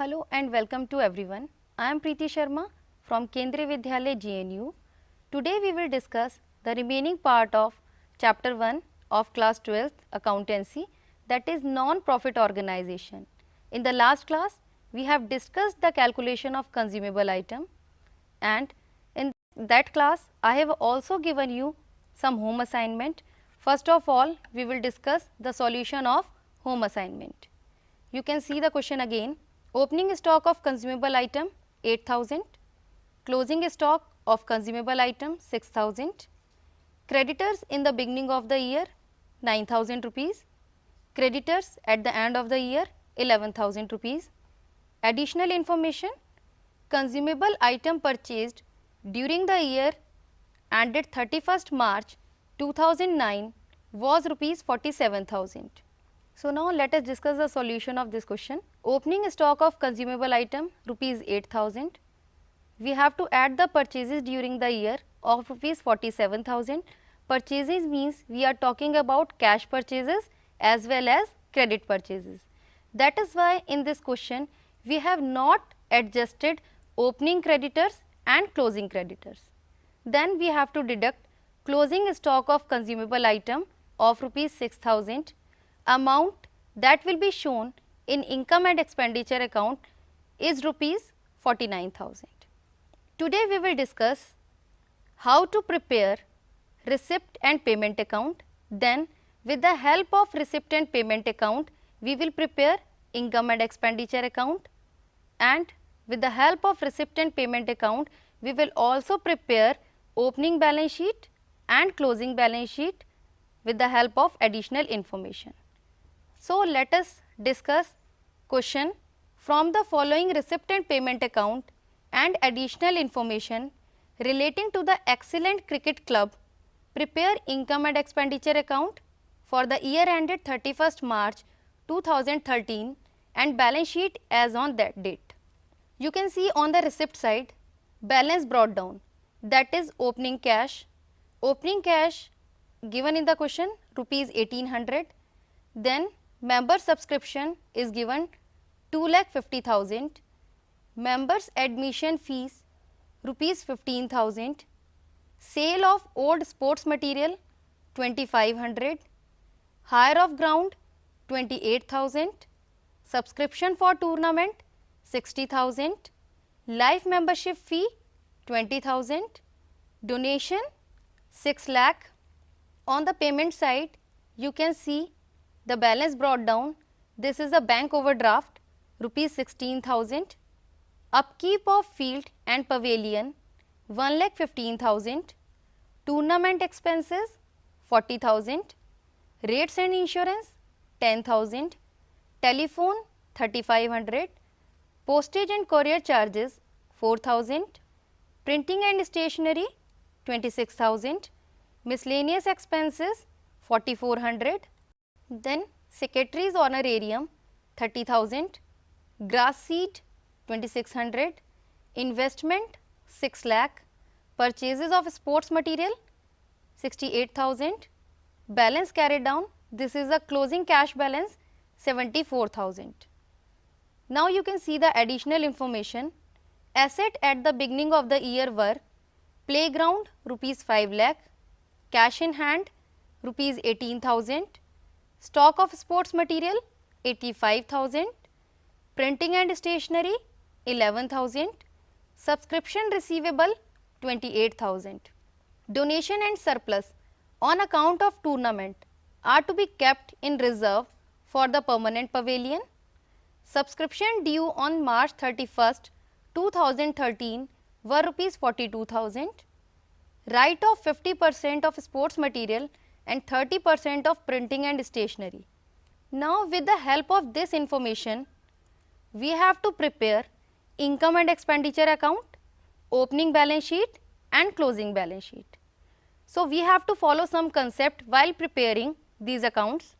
Hello and welcome to everyone. I am Preeti Sharma from Kendriya Vidyalaya JNU. Today we will discuss the remaining part of chapter 1 of class 12th accountancy, that is non-profit organization. In the last class we have discussed the calculation of consumable item, and in that class I have also given you some home assignment. First of all, we will discuss the solution of home assignment. You can see the question again. Opening stock of consumable item 8,000, closing stock of consumable item 6,000, creditors in the beginning of the year 9,000 rupees, creditors at the end of the year 11,000 rupees. Additional information: consumable item purchased during the year ended 31st March 2009 was rupees 47,000. So now let us discuss the solution of this question. Opening stock of consumable item rupees 8,000. We have to add the purchases during the year of rupees 47,000. Purchases means we are talking about cash purchases as well as credit purchases. That is why in this question we have not adjusted opening creditors and closing creditors. Then we have to deduct closing stock of consumable item of rupees 6,000. Amount that will be shown in income and expenditure account is rupees 49,000. Today we will discuss how to prepare receipt and payment account. Then with the help of receipt and payment account we will prepare income and expenditure account, and with the help of receipt and payment account we will also prepare opening balance sheet and closing balance sheet with the help of additional information. So let us discuss question. From the following receipt and payment account and additional information relating to the Excellent Cricket Club, prepare income and expenditure account for the year ended 31st March 2013 and balance sheet as on that date. You can see on the receipt side balance brought down, that is opening cash. Opening cash given in the question rupees 1800. Then member subscription is given 2,50,000, members admission fees rupees 15,000, sale of old sports material 2,500, hire of ground 28,000, subscription for tournament 60,000, life membership fee 20,000, donation 6 lakh. On the payment side you can see the balance brought down. This is a bank overdraft rupees 16,000, upkeep of field and pavilion 1,15,000, tournament expenses 40,000, rates and insurance 10,000, telephone 3,500, postage and courier charges 4,000, printing and stationery 26,000, miscellaneous expenses 4,400. Then secretary's honorarium 30,000, grass seed 2,600, investment 6 lakh, purchases of sports material 68,000, balance carried down. This is a closing cash balance 74,000. Now you can see the additional information. Asset at the beginning of the year were playground rupees 5 lakh, cash in hand rupees 18,000, stock of sports material 85,000, printing and stationery 11,000, subscription receivable 28,000. Donation and surplus on account of tournament are to be kept in reserve for the permanent pavilion. Subscription due on March 31st, 2013 were rupees 42,000. Write off 50% of sports material and 30% of printing and stationery. Now with the help of this information we have to prepare income and expenditure account, opening balance sheet and closing balance sheet. So we have to follow some concept while preparing these accounts.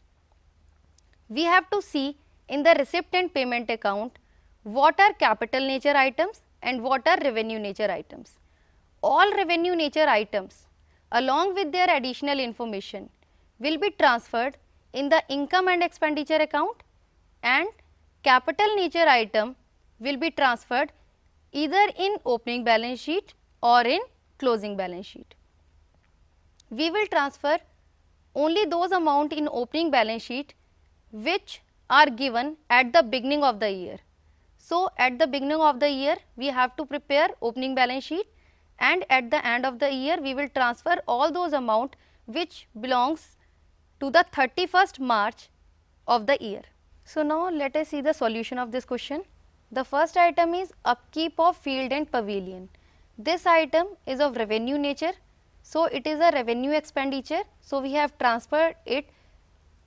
We have to see in the receipt and payment account what are capital nature items and what are revenue nature items. All revenue nature items along with their additional information will be transferred in the income and expenditure account, and capital nature item will be transferred either in opening balance sheet or in closing balance sheet. We will transfer only those amount in opening balance sheet which are given at the beginning of the year. So, at the beginning of the year we have to prepare opening balance sheet, and at the end of the year we will transfer all those amount which belongs to the 31st March of the year. So, now let us see the solution of this question. The first item is upkeep of field and pavilion. This item is of revenue nature, so it is a revenue expenditure, so we have transferred it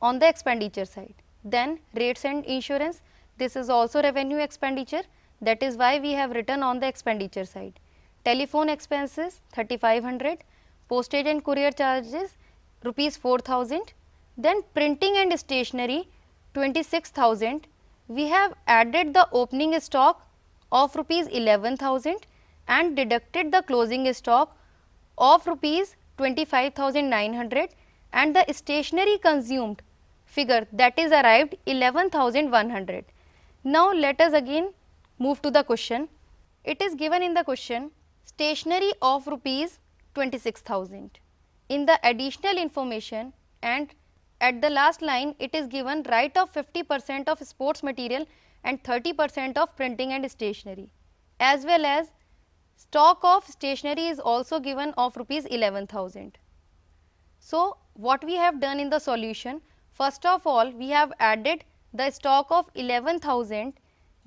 on the expenditure side. Then rates and insurance, this is also revenue expenditure, that is why we have written on the expenditure side. Telephone expenses 3500, postage and courier charges rupees 4000, then printing and stationery 26,000. We have added the opening stock of rupees 11,000 and deducted the closing stock of rupees 25,900, and the stationery consumed figure that is arrived 11,100. Now, let us again move to the question. It is given in the question stationery of rupees 26,000. In the additional information and at the last line it is given write off 50% of sports material and 30% of printing and stationery, as well as stock of stationery is also given of rupees 11,000. So, what we have done in the solution, first of all we have added the stock of 11,000,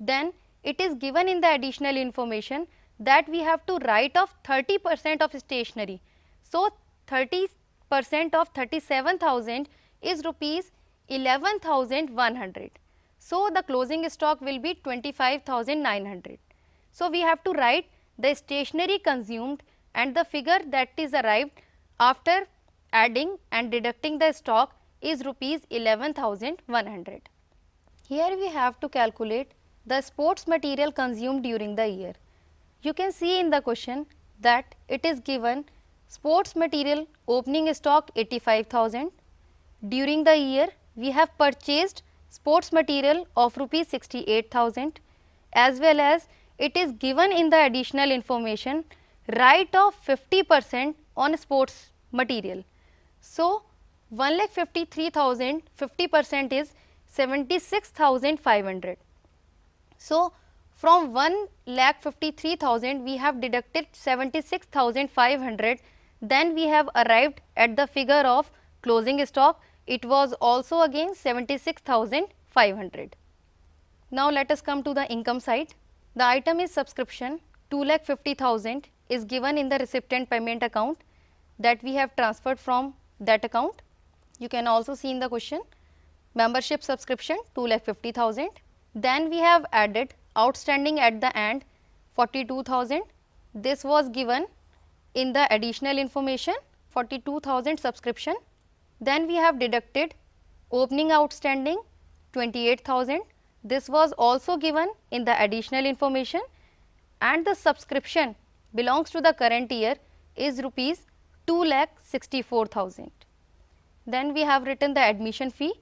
then it is given in the additional information that we have to write off 30% of stationery. So, 30% of 37,000 is rupees 11,100. So, the closing stock will be 25,900. So, we have to write the stationery consumed and the figure that is arrived after adding and deducting the stock is rupees 11,100. Here we have to calculate the sports material consumed during the year. You can see in the question that it is given sports material opening stock 85,000. During the year we have purchased sports material of rupees 68,000, as well as it is given in the additional information write off 50% on sports material. So, 1,53,000 50% is 76,500. So, from 1,53,000 we have deducted 76,500, then we have arrived at the figure of closing stock. It was also again 76,500. Now, let us come to the income side. The item is subscription 2,50,000 is given in the recipient payment account that we have transferred from that account. You can also see in the question membership subscription 2,50,000. Then we have added outstanding at the end 42,000. This was given in the additional information 42,000 subscription. Then we have deducted opening outstanding 28,000. This was also given in the additional information, and the subscription belongs to the current year is rupees 2,64,000. Then we have written the admission fee.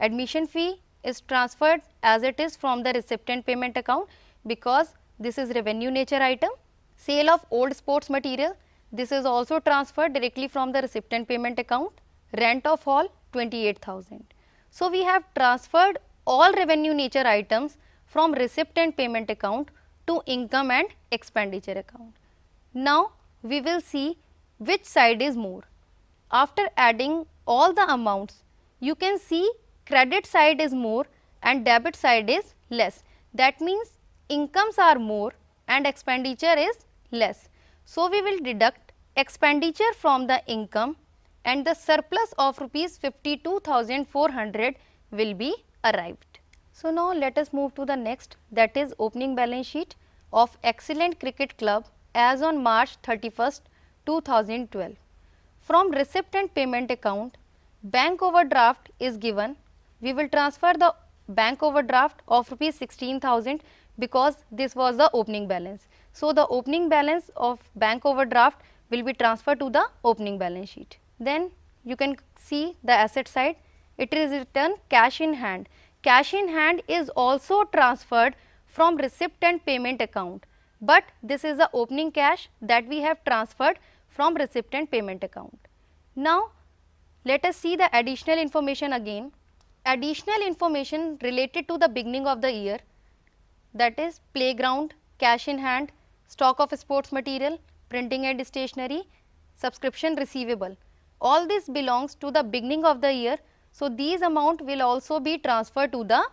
Admission fee is transferred as it is from the recipient payment account because this is revenue nature item. Sale of old sports material, this is also transferred directly from the recipient payment account. Rent of hall 28,000. So, we have transferred all revenue nature items from recipient payment account to income and expenditure account. Now, we will see which side is more. After adding all the amounts, you can see credit side is more and debit side is less. That means incomes are more and expenditure is less. So, we will deduct expenditure from the income and the surplus of rupees 52,400 will be arrived. So, now let us move to the next, that is opening balance sheet of Excellent Cricket Club as on March 31st, 2012. From recipient payment account, bank overdraft is given. We will transfer the bank overdraft of rupees 16,000 because this was the opening balance. So, the opening balance of bank overdraft will be transferred to the opening balance sheet. Then you can see the asset side, it is written cash in hand. Cash in hand is also transferred from receipt and payment account, but this is the opening cash that we have transferred from receipt and payment account. Now, let us see the additional information again. Additional information related to the beginning of the year, that is playground, cash in hand, stock of sports material, printing and stationery, subscription receivable. All this belongs to the beginning of the year. So, these amount will also be transferred to the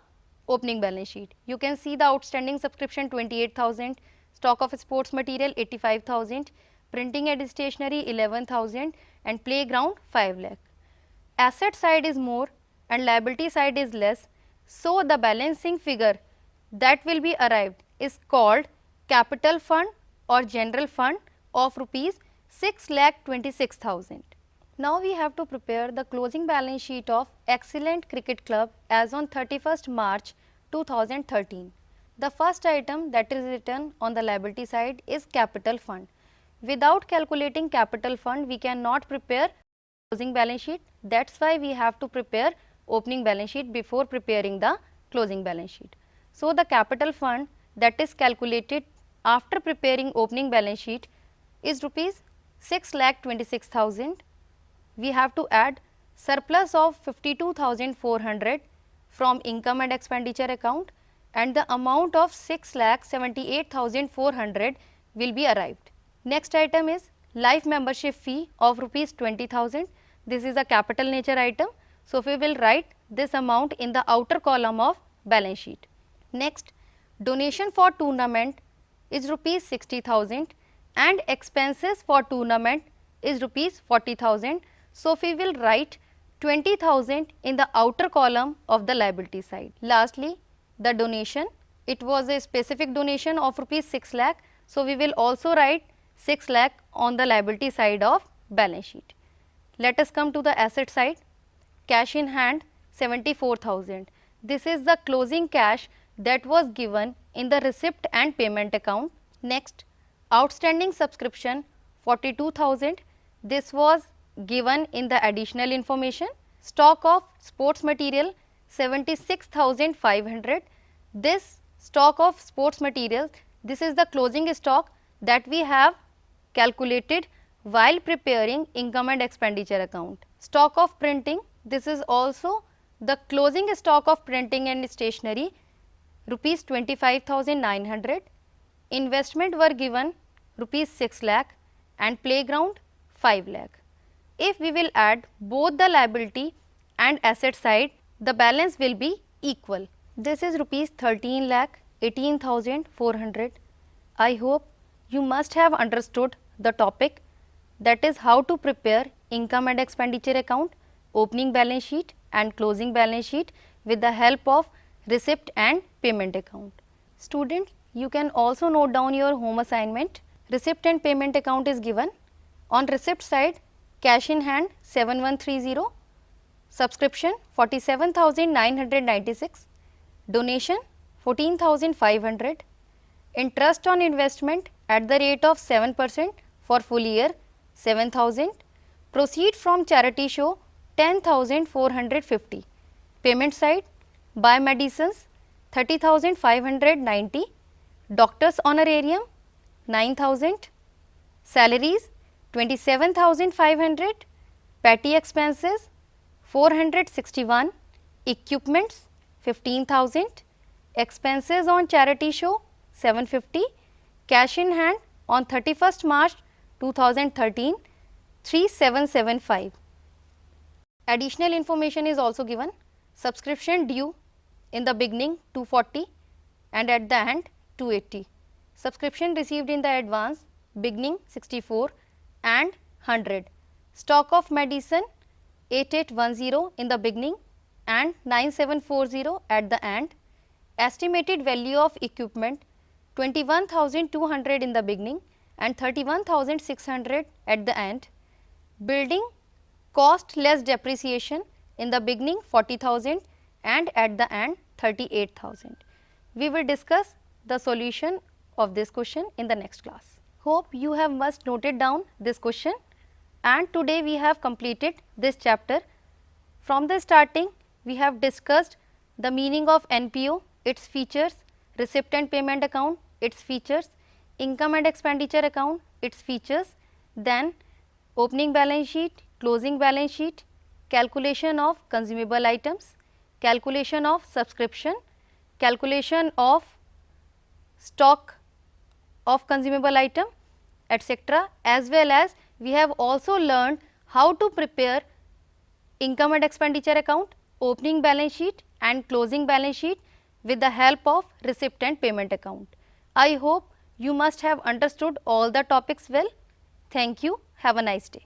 opening balance sheet. You can see the outstanding subscription 28,000, stock of sports material 85,000, printing and stationery 11,000 and playground 5 lakh. Asset side is more and liability side is less. So, the balancing figure that will be arrived is called capital fund or general fund of rupees 6,26,000. Now, we have to prepare the closing balance sheet of Excellent Cricket Club as on 31st March 2013. The first item that is written on the liability side is capital fund. Without calculating capital fund, we cannot prepare closing balance sheet. That is why we have to prepare opening balance sheet before preparing the closing balance sheet. So, the capital fund that is calculated after preparing opening balance sheet is rupees 6,26,000. We have to add surplus of 52,400 from income and expenditure account, and the amount of 6,78,400 will be arrived. Next item is life membership fee of rupees 20,000. This is a capital nature item. So, we will write this amount in the outer column of balance sheet. Next, donation for tournament is rupees 60,000 and expenses for tournament is rupees 40,000. So, we will write 20,000 in the outer column of the liability side. Lastly, the donation, it was a specific donation of rupees 6 lakh. So, we will also write 6 lakh on the liability side of balance sheet. Let us come to the asset side. Cash in hand 74,000. This is the closing cash that was given in the receipt and payment account. Next, outstanding subscription 42,000. This was given in the additional information. Stock of sports material 76,500. This stock of sports material, this is the closing stock that we have calculated while preparing income and expenditure account. Stock of printing, this is also the closing stock of printing and stationery rupees 25,900. Investment were given rupees 6 lakh and playground 5 lakh. If we will add both the liability and asset side, the balance will be equal. This is rupees 13 lakh 18,400. I hope you must have understood the topic, that is how to prepare income and expenditure account, opening balance sheet and closing balance sheet with the help of receipt and payment account. Student, you can also note down your home assignment. Receipt and payment account is given. On receipt side, cash in hand 7130, subscription 47,996, donation 14,500, interest on investment at the rate of 7% for full year 7,000, proceed from charity show 10,450, payment side buy medicines 30,590, doctors honorarium 9,000, salaries 27,500, petty expenses 461, equipments 15,000, expenses on charity show 750, cash in hand on 31st March 2013 3775. Additional information is also given. Subscription due in the beginning 240 and at the end 280. Subscription received in the advance beginning 64 and 100. Stock of medicine 8810 in the beginning and 9740 at the end. Estimated value of equipment 21,200 in the beginning and 31,600 at the end. Building cost less depreciation in the beginning 40,000 and at the end 38,000. We will discuss the solution of this question in the next class. Hope you have must noted down this question, and today we have completed this chapter. From the starting we have discussed the meaning of NPO, its features, receipt and payment account, its features, income and expenditure account, its features, then opening balance sheet, closing balance sheet, calculation of consumable items, calculation of subscription, calculation of stock of consumable item, etc. As well as we have also learned how to prepare income and expenditure account, opening balance sheet and closing balance sheet with the help of receipt and payment account. I hope you must have understood all the topics well. Thank you. Have a nice day.